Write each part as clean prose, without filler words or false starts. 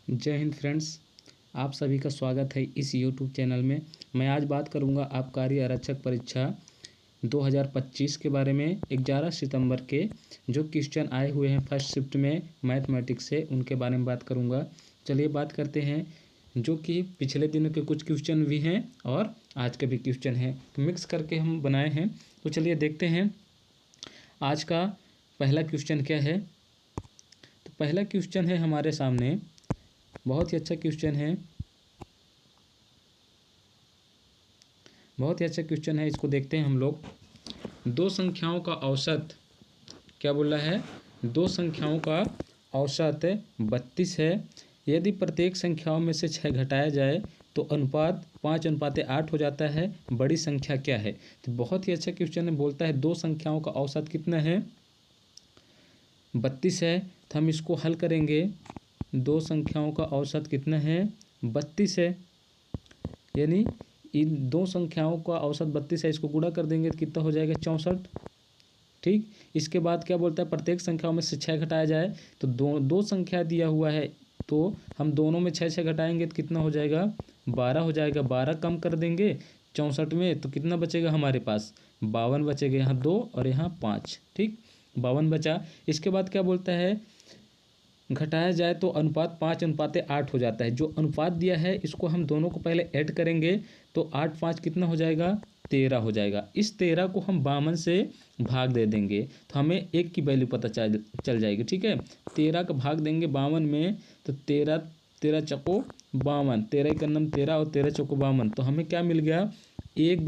जय हिंद फ्रेंड्स, आप सभी का स्वागत है इस यूट्यूब चैनल में। मैं आज बात करूंगा आबकारी आरक्षक परीक्षा 2025 के बारे में। 11 सितंबर के जो क्वेश्चन आए हुए हैं फर्स्ट शिफ्ट में मैथमेटिक्स से, उनके बारे में बात करूंगा। चलिए बात करते हैं, जो कि पिछले दिनों के कुछ क्वेश्चन भी हैं और आज के भी क्वेश्चन हैं, तो मिक्स करके हम बनाए हैं। तो चलिए देखते हैं आज का पहला क्वेश्चन क्या है। तो पहला क्वेश्चन है हमारे सामने, बहुत ही अच्छा क्वेश्चन है, बहुत ही अच्छा क्वेश्चन है। इसको देखते हैं हम लोग। दो संख्याओं का औसत क्या बोल रहा है? दो संख्याओं का औसत 32 है। यदि प्रत्येक संख्याओं में से 6 घटाया जाए तो अनुपात 5:8 हो जाता है। बड़ी संख्या क्या है? तो बहुत ही अच्छा क्वेश्चन है। बोलता है दो संख्याओं का औसत कितना है? 32 है। तो हम इसको हल करेंगे। दो संख्याओं का औसत कितना है? 32 है। यानी इन दो संख्याओं का औसत 32 है, इसको गुणा कर देंगे तो कितना हो जाएगा? 64। ठीक। इसके बाद क्या बोलता है? प्रत्येक संख्याओं में से 6 घटाया जाए तो दो संख्या दिया हुआ है, तो हम दोनों में 6 घटाएंगे तो कितना हो जाएगा? 12 हो जाएगा। 12 कम कर देंगे 64 में तो कितना बचेगा हमारे पास? 52 बचेगा। यहाँ 2 और यहाँ 5। ठीक, 52 बचा। इसके बाद क्या बोलता है? घटाया जाए तो अनुपात 5:8 हो जाता है। जो अनुपात दिया है इसको हम दोनों को पहले ऐड करेंगे तो 8 5 कितना हो जाएगा? 13 हो जाएगा। इस 13 को हम 52 से भाग दे देंगे तो हमें 1 की वैल्यू पता चल जाएगी। ठीक है, 13 का भाग देंगे 52 में तो 13 13 चौको 52, 13 का नम 13 और 13 चौको 52, तो हमें क्या मिल गया? 1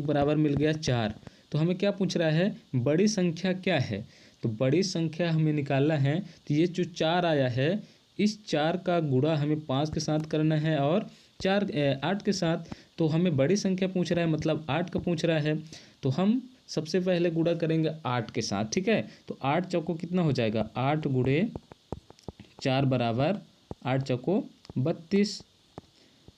बराबर मिल गया 4। तो हमें क्या पूछ रहा है? बड़ी संख्या क्या है? तो बड़ी संख्या हमें निकालना है। तो ये जो 4 आया है, इस 4 का गुणा हमें 5 के साथ करना है और 8 के साथ। तो हमें बड़ी संख्या पूछ रहा है, मतलब 8 का पूछ रहा है। तो हम सबसे पहले गुणा करेंगे 8 के साथ। ठीक है, तो 8 चौको कितना हो जाएगा? 8 गुणे 4 बराबर 8 चौको 32।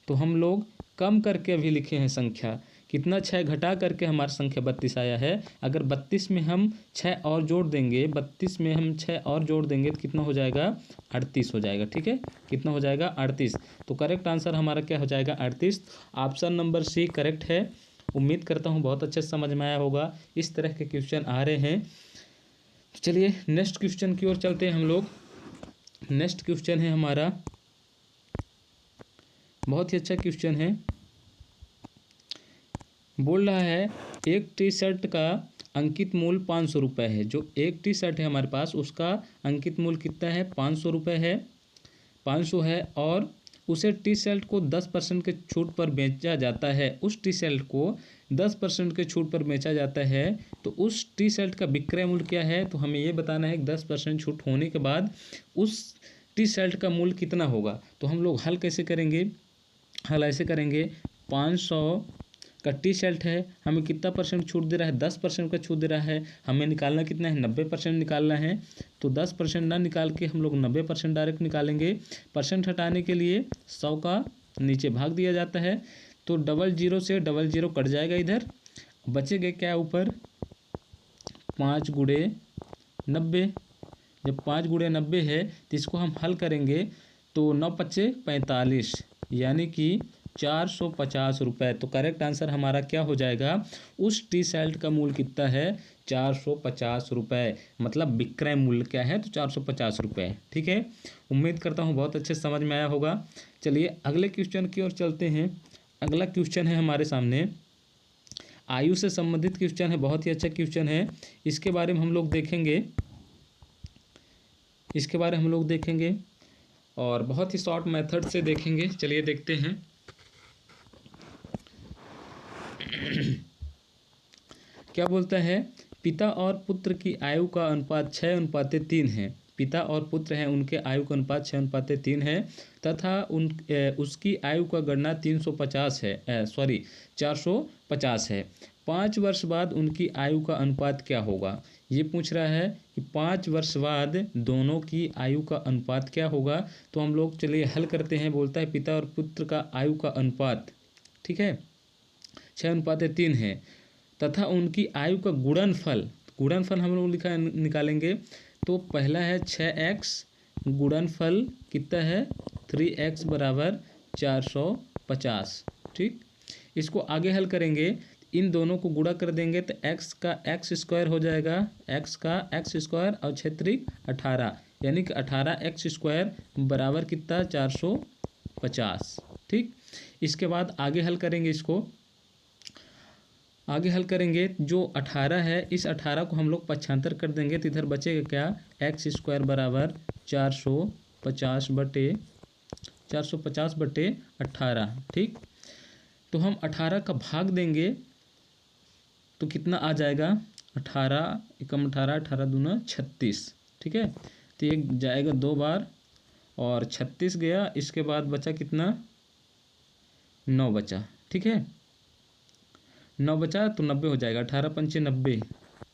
तो हम लोग कम करके अभी लिखे हैं संख्या, कितना? 6 घटा करके हमारा संख्या 32 आया है। अगर 32 में हम 6 और जोड़ देंगे, 32 में हम 6 और जोड़ देंगे तो कितना हो जाएगा? 38 हो जाएगा। ठीक है, कितना हो जाएगा? 38। तो करेक्ट आंसर हमारा क्या हो जाएगा? 38। ऑप्शन नंबर सी करेक्ट है। उम्मीद करता हूँ बहुत अच्छे से समझ में आया होगा। इस तरह के क्वेश्चन आ रहे हैं। तो चलिए नेक्स्ट क्वेश्चन की ओर चलते हैं हम लोग। नेक्स्ट क्वेश्चन है हमारा, बहुत ही अच्छा क्वेश्चन है। बोल रहा है एक टी शर्ट का अंकित मूल्य 500 रुपये है। जो एक टी शर्ट है हमारे पास, उसका अंकित मूल्य कितना है? 500 रुपये है। 500 है और उसे टी शर्ट को 10% के छूट पर बेचा जाता है। उस टी शर्ट को 10% के छूट पर बेचा जाता है, तो उस टी शर्ट का विक्रय मूल्य क्या है? तो हमें ये बताना है कि 10% छूट होने के बाद उस टी शर्ट का मूल्य कितना होगा। तो हम लोग हल कैसे करेंगे? हल ऐसे करेंगे, 500 का टी शर्ट है, हमें कितना परसेंट छूट दे रहा है? 10% का छूट दे रहा है। हमें निकालना कितना है? 90% निकालना है। तो 10% ना निकाल के हम लोग 90% डायरेक्ट निकालेंगे। परसेंट हटाने के लिए 100 का नीचे भाग दिया जाता है, तो 00 से 00 कट जाएगा। इधर बचेगा क्या ऊपर? 5 गुणे 90। जब 5 गुणे 90 है तो इसको हम हल करेंगे तो 9 पच्चे 45, यानी कि 450 रुपये। तो करेक्ट आंसर हमारा क्या हो जाएगा? उस टी शर्ट का मूल्य कितना है? 450 रुपये। मतलब विक्रय मूल्य क्या है? तो 450 रुपये। ठीक है, उम्मीद करता हूँ बहुत अच्छे से समझ में आया होगा। चलिए अगले क्वेश्चन की ओर चलते हैं। अगला क्वेश्चन है हमारे सामने, आयु से संबंधित क्वेश्चन है। बहुत ही अच्छा क्वेश्चन है। इसके बारे में हम लोग देखेंगे और बहुत ही शॉर्ट मेथड से देखेंगे। चलिए देखते हैं। क्या बोलता है? पिता और पुत्र की आयु का अनुपात 6:3 है। पिता और पुत्र हैं, उनके आयु का अनुपात 6:3 है तथा उसकी आयु का गणना 350 है, 450 है। 5 वर्ष बाद उनकी आयु का अनुपात क्या होगा? ये पूछ रहा है कि 5 वर्ष बाद दोनों की आयु का अनुपात क्या होगा। तो हम लोग चलिए हल करते हैं। बोलता है पिता और पुत्र का आयु का अनुपात, ठीक है, 6:3 है तथा उनकी आयु का गुणनफल हम लोग निकालेंगे। तो पहला है 6x गुणनफल कितना है 3x बराबर 450। ठीक, इसको आगे हल करेंगे, इन दोनों को गुणा कर देंगे तो x का x स्क्वायर हो जाएगा, x का x स्क्वायर और क्षेत्रिक 18, यानी कि 18x स्क्वायर बराबर कितना 450। ठीक, इसके बाद आगे हल करेंगे, इसको आगे हल करेंगे, जो 18 है इस 18 को हम लोग पक्षांतर कर देंगे तो इधर बचेगा क्या एक्स स्क्वायर बराबर 450/18। ठीक, तो हम 18 का भाग देंगे तो कितना आ जाएगा 18 एकम 18, 18 दूना 36। ठीक है, तो ये जाएगा 2 बार और 36 गया, इसके बाद बचा कितना 9 बचा। ठीक है, 9 बचा तो 90 हो जाएगा, 18 पंचे 90।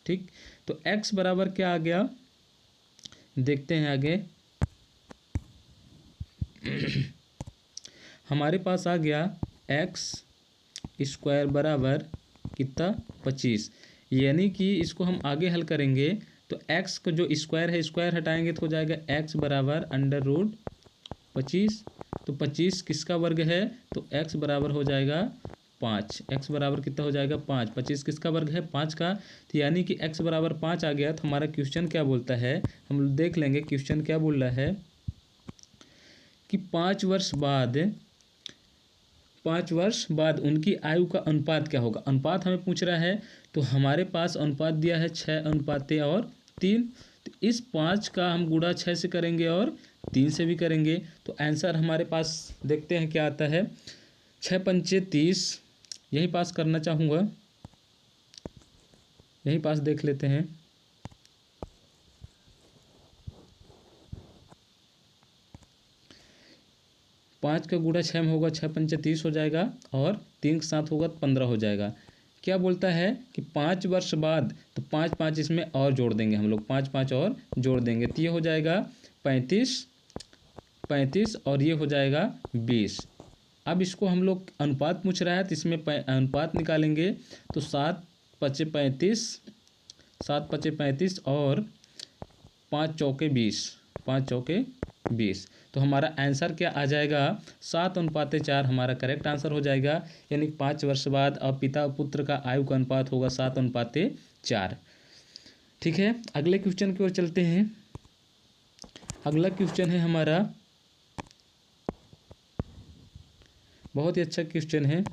ठीक, तो x बराबर क्या आ गया देखते हैं आगे। हमारे पास आ गया x स्क्वायर बराबर कितना 25, यानी कि इसको हम आगे हल करेंगे तो x का जो स्क्वायर है स्क्वायर हटाएंगे तो हो जाएगा x बराबर √25। तो 25 किसका वर्ग है तो x बराबर हो जाएगा 5। x बराबर कितना हो जाएगा 5। 25 किसका वर्ग है 5 का, तो यानी कि x बराबर 5 आ गया। तो हमारा क्वेश्चन क्या बोलता है, हम देख लेंगे क्वेश्चन क्या बोल रहा है कि 5 वर्ष बाद उनकी आयु का अनुपात क्या होगा। अनुपात हमें पूछ रहा है, तो हमारे पास अनुपात दिया है 6:3। तो इस 5 का हम गुणा 6 से करेंगे और 3 से भी करेंगे, तो आंसर हमारे पास देखते हैं क्या आता है 6 पंचे 30। यही पास करना चाहूँगा, यही पास देख लेते हैं। पाँच का गुणा 6 में होगा, 6 पंचे 30 हो जाएगा और 3 के साथ होगा तो 15 हो जाएगा। क्या बोलता है कि 5 वर्ष बाद, तो 5 इसमें और जोड़ देंगे हम लोग, 5 और जोड़ देंगे तो ये हो जाएगा 35 और ये हो जाएगा 20। अब इसको हम लोग अनुपात पूछ रहा है तो इसमें अनुपात निकालेंगे तो 7 पचे 35 और 5 चौके 20। तो हमारा आंसर क्या आ जाएगा 7:4 हमारा करेक्ट आंसर हो जाएगा, यानी 5 वर्ष बाद अब पिता पुत्र का आयु का अनुपात होगा 7:4। ठीक है, अगले क्वेश्चन की ओर चलते हैं। अगला क्वेश्चन है हमारा, बहुत ही अच्छा क्वेश्चन है।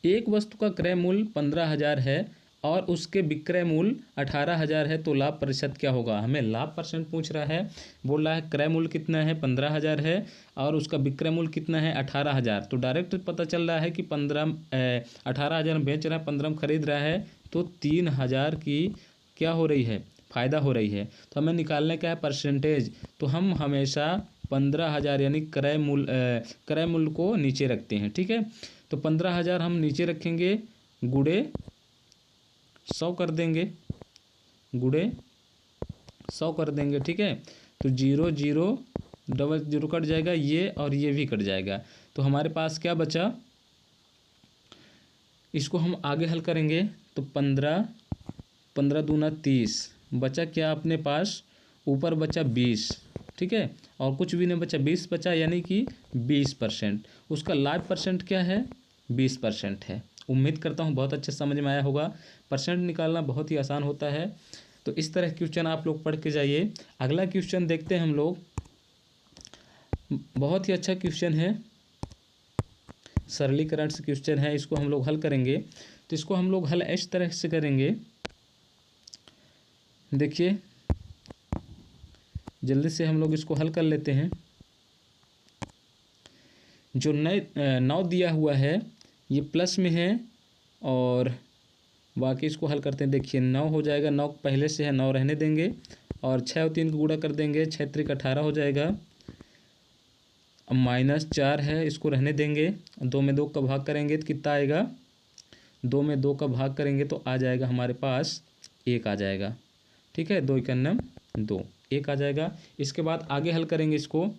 एक वस्तु का क्रय मूल्य 15,000 है और उसके विक्रय मूल्य 18,000 है, तो लाभ प्रतिशत क्या होगा। हमें लाभ परसेंट पूछ रहा है, बोल रहा है क्रय मूल्य कितना है 15,000 है और उसका विक्रय मूल्य कितना है 18,000। तो डायरेक्ट पता चल रहा है कि 18,000 बेच रहा है, 15 में खरीद रहा है, तो 3,000 की क्या हो रही है फ़ायदा हो रही है। तो हमें निकालने का है परसेंटेज, तो हम हमेशा 15,000 यानी क्रय मूल्य को नीचे रखते हैं। ठीक है, तो 15,000 हम नीचे रखेंगे, गुणे 100 कर देंगे, ठीक है। तो 0 0 डबल 0 कट जाएगा, ये और ये भी कट जाएगा, तो हमारे पास क्या बचा, इसको हम आगे हल करेंगे तो 15 दूना 30 बचा, क्या अपने पास ऊपर बचा 20। ठीक है, और कुछ भी नहीं बचा, 20 बचा, यानी कि 20%। उसका लाभ परसेंट क्या है 20% है। उम्मीद करता हूँ बहुत अच्छे समझ में आया होगा। परसेंट निकालना बहुत ही आसान होता है, तो इस तरह क्वेश्चन आप लोग पढ़ के जाइए। अगला क्वेश्चन देखते हैं हम लोग, बहुत ही अच्छा क्वेश्चन है, सरलीकरण से क्वेश्चन है, इसको हम लोग हल करेंगे। तो इसको हम लोग हल इस तरह से करेंगे, देखिए जल्दी से हम लोग इसको हल कर लेते हैं। जो 9 दिया हुआ है ये प्लस में है और बाकी इसको हल करते हैं। देखिए 9 हो जाएगा, 9 पहले से है, 9 रहने देंगे और 6 और 3 को गुणा कर देंगे, 6 त्रिक 18 हो जाएगा। अब -4 है, इसको रहने देंगे, 2 में 2 का भाग करेंगे तो कितना आएगा, 2 में 2 का भाग करेंगे तो आ जाएगा हमारे पास 1 आ जाएगा। ठीक है, 2 × 2 1 आ जाएगा। इसके बाद आगे हल करेंगे, इसको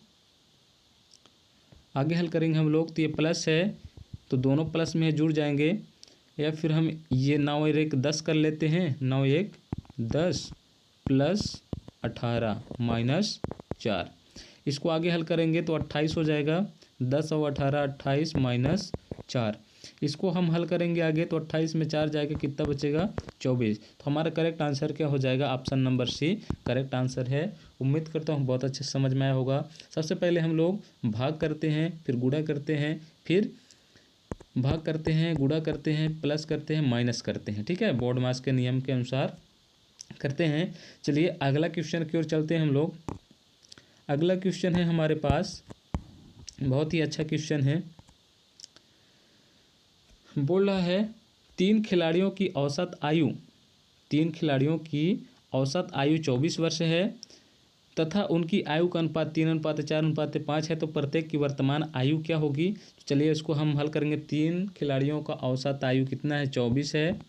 आगे हल करेंगे हम लोग, तो ये प्लस है तो दोनों प्लस में जुड़ जाएंगे, या फिर हम ये 9 और 1 10 कर लेते हैं, 9 1 10 + 18 4। इसको आगे हल करेंगे तो 28 हो जाएगा। 10 और 18 28 माइनस 4। इसको हम हल करेंगे आगे तो 28 में 4 जाएगा, कितना बचेगा 24। तो हमारा करेक्ट आंसर क्या हो जाएगा, option number C correct answer है। उम्मीद करता हूँ बहुत अच्छे समझ में आया होगा। सबसे पहले हम लोग भाग करते हैं, फिर गुणा करते हैं, फिर भाग करते हैं, गुणा करते हैं, प्लस करते हैं, माइनस करते हैं। ठीक है, बोर्ड मास के नियम के अनुसार करते हैं। चलिए अगला क्वेश्चन की ओर चलते हैं हम लोग। अगला क्वेश्चन है हमारे पास, बहुत ही अच्छा क्वेश्चन है। बोल रहा है 3 खिलाड़ियों की औसत आयु 24 वर्ष है तथा उनकी आयु का अनुपात 3:4:4:5 है, तो प्रत्येक की वर्तमान आयु क्या होगी। तो चलिए इसको हम हल करेंगे। 3 खिलाड़ियों का औसत आयु कितना है, 24 है।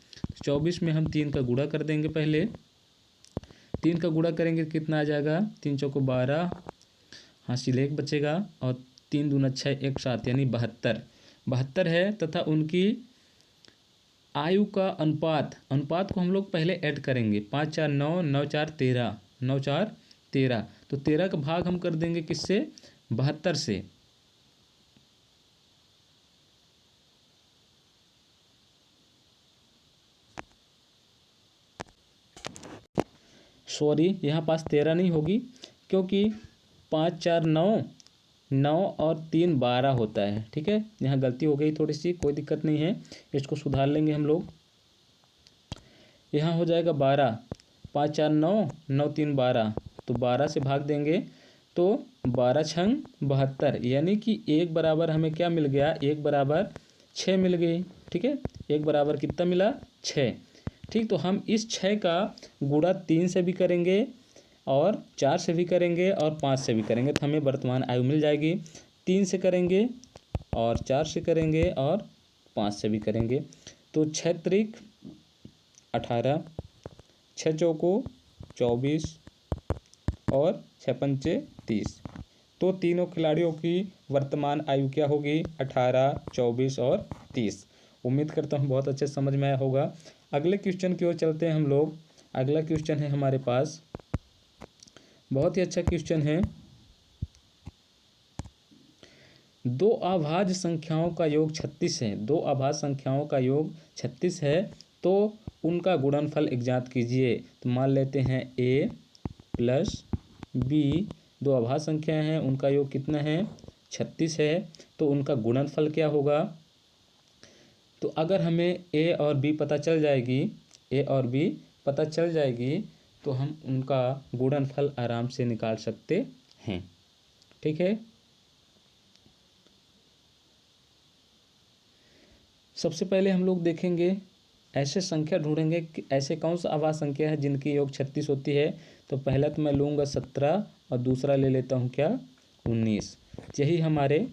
24 में हम 3 का गुणा कर देंगे। पहले 3 का गुणा करेंगे कितना आ जाएगा, 3 चौको 12, हासिल 1 बचेगा और 3 दूना 6 1 7 यानी 72 है। तथा उनकी आयु का अनुपात को हम लोग पहले ऐड करेंगे। 5 4 9 9 4 13 9 4 13, तो 13 का भाग हम कर देंगे किससे, 72 से। सॉरी, यहाँ पास 13 नहीं होगी क्योंकि 5 4 9 और 3 12 होता है। ठीक है, यहाँ गलती हो गई थोड़ी सी, कोई दिक्कत नहीं है, इसको सुधार लेंगे हम लोग। यहाँ हो जाएगा 12, 5 4 9 9 3 12, तो 12 से भाग देंगे तो 12 छंग 72, यानी कि 1 बराबर हमें क्या मिल गया, 1 बराबर 6 मिल गई। ठीक है, 1 बराबर कितना मिला, 6। ठीक, तो हम इस 6 का गुणा 3 से भी करेंगे और 4 से भी करेंगे और 5 से भी करेंगे, तो हमें वर्तमान आयु मिल जाएगी। 3 से करेंगे और 4 से करेंगे और 5 से भी करेंगे, तो 6 त्रिक 18, 6 चौको 24 और 6 पंचे 30। तो तीनों खिलाड़ियों की वर्तमान आयु क्या होगी, 18, 24 और 30। उम्मीद करता हूँ बहुत अच्छे समझ में आया होगा। अगले क्वेश्चन की ओर चलते हैं हम लोग। अगला क्वेश्चन है हमारे पास, बहुत ही अच्छा क्वेश्चन है। 2 अभाज्य संख्याओं का योग 36 है। 2 अभाज्य संख्याओं का योग 36 है, तो उनका गुणनफल ज्ञात कीजिए। तो मान लेते हैं a प्लस b, 2 अभाज्य संख्या हैं, उनका योग कितना है, 36 है, तो उनका गुणनफल क्या होगा। तो अगर हमें a और b पता चल जाएगी, तो हम उनका गुणनफल आराम से निकाल सकते हैं। ठीक है, सबसे पहले हम लोग देखेंगे, ऐसे संख्या ढूंढेंगे कि ऐसे कौन सा अभाज्य संख्या है जिनकी योग 36 होती है। तो पहला तो मैं लूँगा 17 और दूसरा ले लेता हूँ क्या, 19। यही हमारे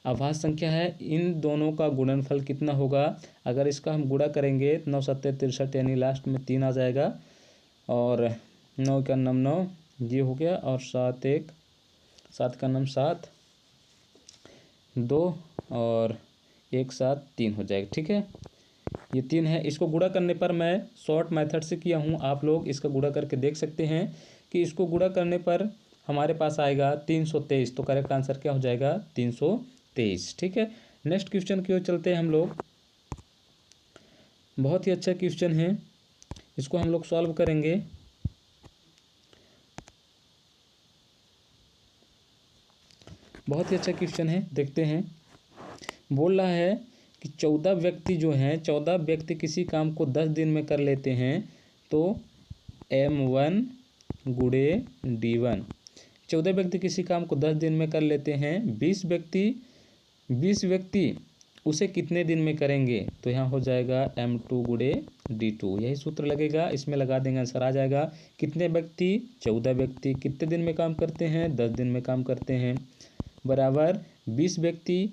अभाज्य संख्या है। इन दोनों का गुणनफल कितना होगा, अगर इसका हम गुणा करेंगे 9 7 63, यानी लास्ट में 3 आ जाएगा, और 9 का नाम 9 ये हो गया, और 7 1 7 का नाम 7 2 और 1 7 3 हो जाएगा। ठीक है, ये 3 है। इसको गुणा करने पर मैं शॉर्ट मेथड से किया हूँ, आप लोग इसका गुणा करके देख सकते हैं कि इसको गुणा करने पर हमारे पास आएगा 323। तो करेक्ट आंसर क्या हो जाएगा, 323। ठीक है, नेक्स्ट क्वेश्चन की ओर चलते हैं हम लोग। बहुत ही अच्छा क्वेश्चन है, इसको हम लोग सॉल्व करेंगे। बहुत ही अच्छा क्वेश्चन है, देखते हैं। बोल रहा है कि 14 व्यक्ति जो हैं, 14 व्यक्ति किसी काम को 10 दिन में कर लेते हैं, तो M1 गुणे D1। 14 व्यक्ति किसी काम को 10 दिन में कर लेते हैं, 20 व्यक्ति उसे कितने दिन में करेंगे। तो यहाँ हो जाएगा M2 गुणे D2, यही सूत्र लगेगा, इसमें लगा देंगे, आंसर आ जाएगा। कितने व्यक्ति, 14 व्यक्ति कितने दिन में काम करते हैं, 10 दिन में काम करते हैं, बराबर 20 व्यक्ति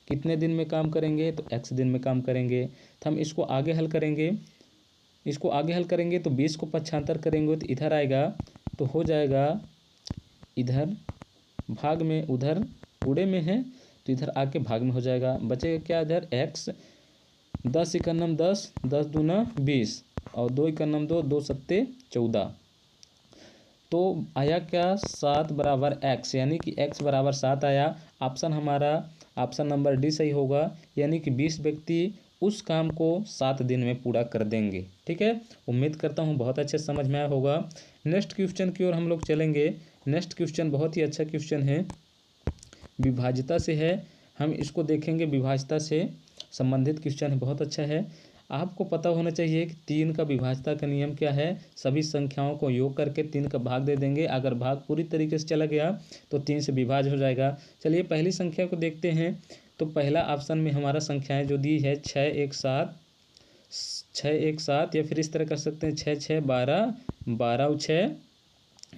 कितने दिन में काम करेंगे, तो x दिन में काम करेंगे। तो हम इसको आगे हल करेंगे, तो 20 को 75 करेंगे तो इधर आएगा, तो हो जाएगा इधर भाग में, उधर गुणे में है तो इधर आके भाग में हो जाएगा, बचेगा क्या इधर x। 10 इकन्नम 10, 10 दूना 20 और 2 इकन्नम 2, 2 सत्ते 14। तो आया क्या, 7 बराबर x, यानी कि x बराबर 7 आया। ऑप्शन हमारा ऑप्शन नंबर डी सही होगा, यानी कि 20 व्यक्ति उस काम को 7 दिन में पूरा कर देंगे। ठीक है, उम्मीद करता हूँ बहुत अच्छे समझ में आया होगा। नेक्स्ट क्वेश्चन की ओर हम लोग चलेंगे। नेक्स्ट क्वेश्चन बहुत ही अच्छा क्वेश्चन है, विभाज्यता से है। हम इसको देखेंगे, विभाज्यता से संबंधित क्वेश्चन है, बहुत अच्छा है। आपको पता होना चाहिए कि 3 का विभाज्यता का नियम क्या है। सभी संख्याओं को योग करके 3 का भाग दे देंगे। अगर भाग पूरी तरीके से चला गया तो 3 से विभाज्य हो जाएगा। चलिए पहली संख्या को देखते हैं। तो पहला ऑप्शन में हमारा संख्याएं जो दी है 6 1 7, 6 1 7, या फिर इस तरह कर सकते हैं 6 6 12, 12 6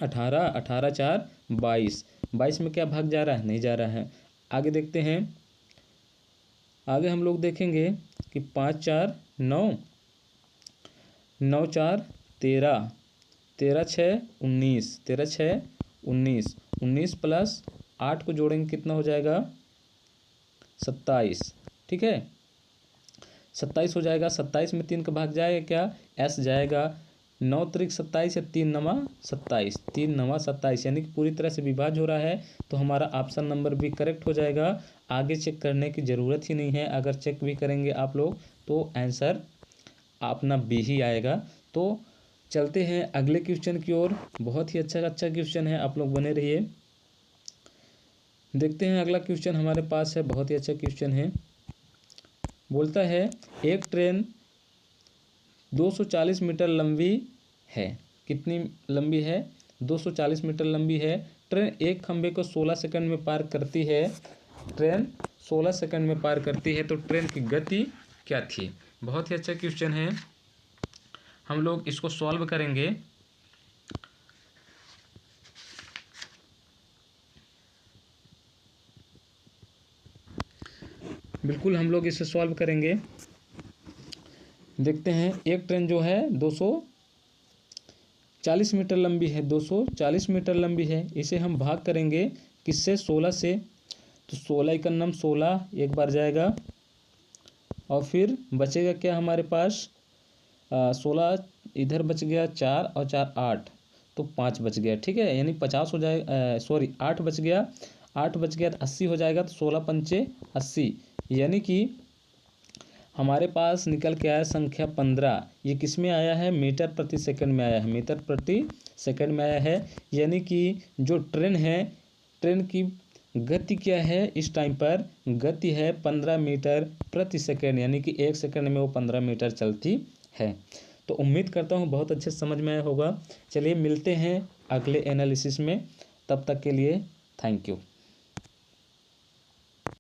18, 18 4 22। 22 में क्या भाग जा रहा है, नहीं जा रहा है। आगे देखते हैं, आगे हम लोग देखेंगे कि 5 4 9, 9 4 13, 13 6 19, 13 6 19, 19 प्लस 8 को जोड़ेंगे कितना हो जाएगा, 27। ठीक है, 27 हो जाएगा। 27 में 3 का भाग जाएगा क्या, एस जाएगा। 9 त्रिक 27 या 3 नमा 27, 3 नमा 27, यानी कि पूरी तरह से विभाज्य हो रहा है। तो हमारा ऑप्शन नंबर भी करेक्ट हो जाएगा। आगे चेक करने की ज़रूरत ही नहीं है। अगर चेक भी करेंगे आप लोग तो आंसर अपना बी ही आएगा। तो चलते हैं अगले क्वेश्चन की ओर। बहुत ही अच्छा क्वेश्चन है, आप लोग बने रहिए। देखते हैं अगला क्वेश्चन हमारे पास है, बहुत ही अच्छा क्वेश्चन है। बोलता है एक ट्रेन 240 मीटर लंबी है। कितनी लंबी है, 240 मीटर लंबी है। ट्रेन एक खंभे को 16 सेकंड में पार करती है। ट्रेन 16 सेकंड में पार करती है, तो ट्रेन की गति क्या थी। बहुत ही अच्छा क्वेश्चन है, हम लोग इसको सॉल्व करेंगे। बिल्कुल हम लोग इसे सॉल्व करेंगे। देखते हैं, एक ट्रेन जो है 240 मीटर लंबी है, 240 मीटर लंबी है। इसे हम भाग करेंगे किससे, 16 से। तो 16 का नाम 16 एक बार जाएगा, और फिर बचेगा क्या हमारे पास, 16 इधर बच गया 4 और 4 8, तो 5 बच गया। ठीक है, यानी 50 हो जाएगा, सॉरी 8 बच गया। 8 बच गया तो 80 हो जाएगा। तो 16 पंचे 80, यानी कि हमारे पास निकल के आया संख्या 15। ये किस में आया है, मीटर प्रति सेकंड में आया है, मीटर प्रति सेकंड में आया है। यानी कि जो ट्रेन है, ट्रेन की गति क्या है इस टाइम पर, गति है 15 मीटर प्रति सेकंड, यानी कि 1 सेकंड में वो 15 मीटर चलती है। तो उम्मीद करता हूँ बहुत अच्छे समझ में आया होगा। चलिए मिलते हैं अगले एनालिसिस में, तब तक के लिए थैंक यू।